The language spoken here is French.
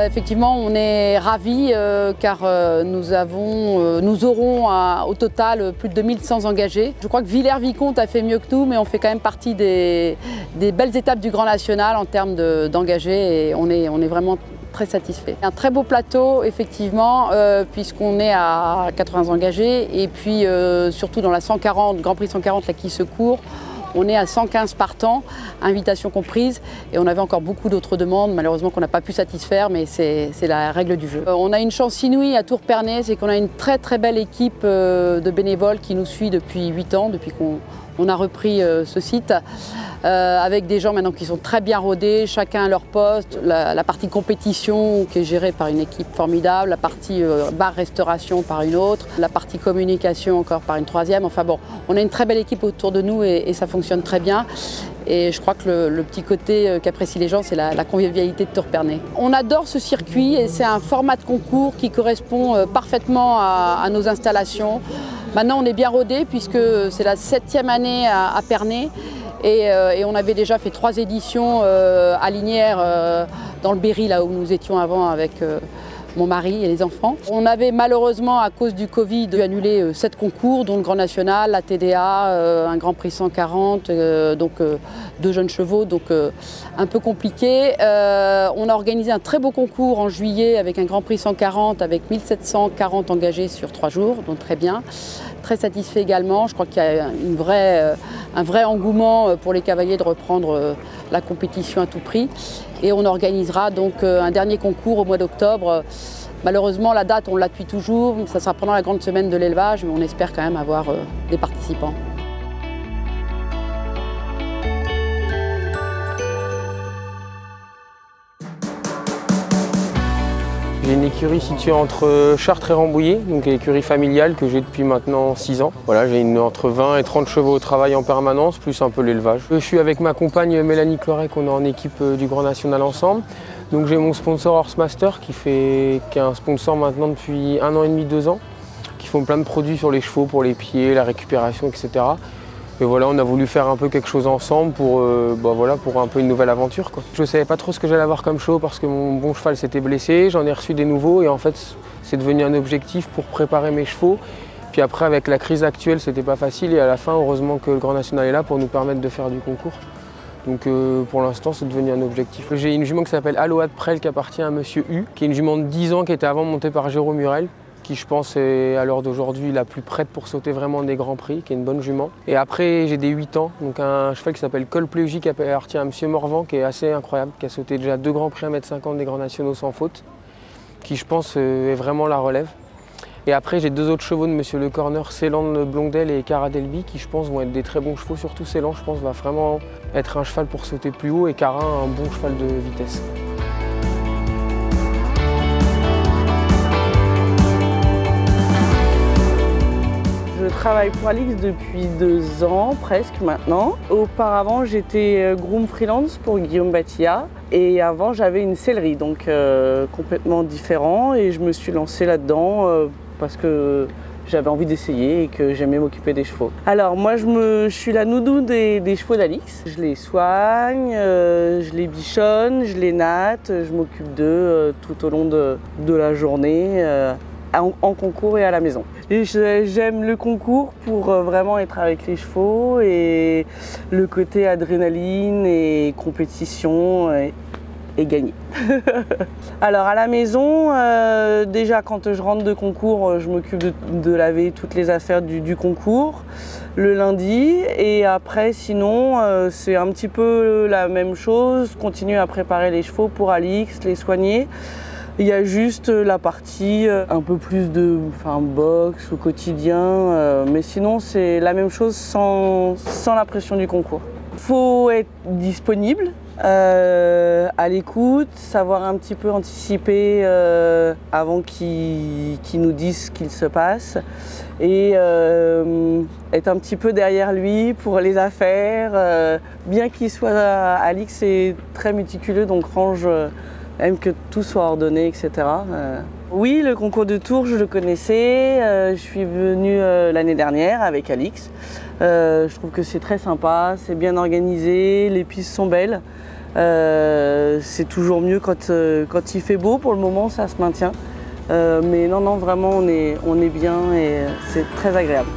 Effectivement, on est ravis car nous aurons au total plus de 2100 engagés. Je crois que Villers-Vicomte a fait mieux que nous, mais on fait quand même partie des belles étapes du Grand National en termes d'engagés et on est vraiment très satisfait. Un très beau plateau, effectivement, puisqu'on est à 80 engagés et puis surtout dans la 140, Grand Prix 140 là, qui se court, on est à 115 partants, invitation comprise, et on avait encore beaucoup d'autres demandes, malheureusement qu'on n'a pas pu satisfaire, mais c'est la règle du jeu. On a une chance inouïe à Tourpernay, c'est qu'on a une très très belle équipe de bénévoles qui nous suit depuis 8 ans, depuis qu'on a repris ce site, avec des gens maintenant qui sont très bien rodés, chacun à leur poste, la partie compétition qui est gérée par une équipe formidable, la partie bar-restauration par une autre, la partie communication encore par une troisième. Enfin bon, on a une très belle équipe autour de nous et ça fonctionne très bien. Et je crois que le petit côté qu'apprécient les gens, c'est la convivialité de Tourpernay. On adore ce circuit et c'est un format de concours qui correspond parfaitement à nos installations. Maintenant, on est bien rodé puisque c'est la 7e année à Pernay. Et on avait déjà fait 3 éditions à Linières, dans le Berry, là où nous étions avant avec mon mari et les enfants. On avait malheureusement, à cause du Covid, dû annuler 7 concours, dont le Grand National, la TDA, un Grand Prix 140, donc 2 jeunes chevaux, donc un peu compliqué. On a organisé un très beau concours en juillet avec un Grand Prix 140 avec 1740 engagés sur 3 jours, donc très bien. Très satisfait également. Je crois qu'il y a un vrai engouement pour les cavaliers de reprendre la compétition à tout prix. Et on organisera donc un dernier concours au mois d'octobre. Malheureusement, la date, on l'appuie toujours. Ça sera pendant la grande semaine de l'élevage, mais on espère quand même avoir des participants. J'ai une écurie située entre Chartres et Rambouillet, donc une écurie familiale que j'ai depuis maintenant 6 ans. Voilà, j'ai entre 20 et 30 chevaux au travail en permanence, plus un peu l'élevage. Je suis avec ma compagne Mélanie Cloret, qu'on est en équipe du Grand National ensemble. Donc j'ai mon sponsor Horsemaster qui est un sponsor maintenant depuis 1 an et demi, 2 ans, qui font plein de produits sur les chevaux, pour les pieds, la récupération, etc. Et voilà, on a voulu faire un peu quelque chose ensemble pour un peu une nouvelle aventure, quoi. Je ne savais pas trop ce que j'allais avoir comme chevaux parce que mon bon cheval s'était blessé, j'en ai reçu des nouveaux et en fait c'est devenu un objectif pour préparer mes chevaux. Puis après avec la crise actuelle c'était pas facile et à la fin heureusement que le Grand National est là pour nous permettre de faire du concours. Donc pour l'instant c'est devenu un objectif. J'ai une jument qui s'appelle Aloha de Presles qui appartient à Monsieur U, qui est une jument de 10 ans qui était avant montée par Jérôme Murel, qui je pense est à l'heure d'aujourd'hui la plus prête pour sauter vraiment des grands prix, qui est une bonne jument. Et après j'ai des 8 ans, donc un cheval qui s'appelle Colplégie qui appartient à Monsieur Morvan, qui est assez incroyable, qui a sauté déjà 2 grands prix à 1,50 m des grands nationaux sans faute, qui je pense est vraiment la relève. Et après j'ai 2 autres chevaux de Monsieur Le Corner, Célan Blondel et Cara Delby, qui je pense vont être des très bons chevaux, surtout Célan je pense va vraiment être un cheval pour sauter plus haut et Cara un bon cheval de vitesse. Je travaille pour Alix depuis 2 ans, presque maintenant. Auparavant, j'étais groom freelance pour Guillaume Batilla. Et avant, j'avais une sellerie, donc complètement différent. Et je me suis lancée là-dedans parce que j'avais envie d'essayer et que j'aimais m'occuper des chevaux. Alors moi, je suis la nounou des chevaux d'Alix. Je les soigne, je les bichonne, je les natte, je m'occupe d'eux tout au long de la journée. En concours et à la maison. J'aime le concours pour vraiment être avec les chevaux et le côté adrénaline et compétition et gagner. Alors à la maison, déjà quand je rentre de concours, je m'occupe de laver toutes les affaires du concours le lundi et après sinon c'est un petit peu la même chose, continuer à préparer les chevaux pour Alix, les soigner. Il y a juste la partie un peu plus de boxe au quotidien, mais sinon c'est la même chose sans la pression du concours. Il faut être disponible, à l'écoute, savoir un petit peu anticiper avant qu'ils nous disent ce qu'il se passe et être un petit peu derrière lui pour les affaires. Bien qu'il soit Alix est très méticuleux, donc range aime que tout soit ordonné, etc. Oui, le concours de Tours, je le connaissais. Je suis venue l'année dernière avec Alix. Je trouve que c'est très sympa, c'est bien organisé, les pistes sont belles. C'est toujours mieux quand il fait beau. Pour le moment, ça se maintient. Mais non, vraiment, on est bien et c'est très agréable.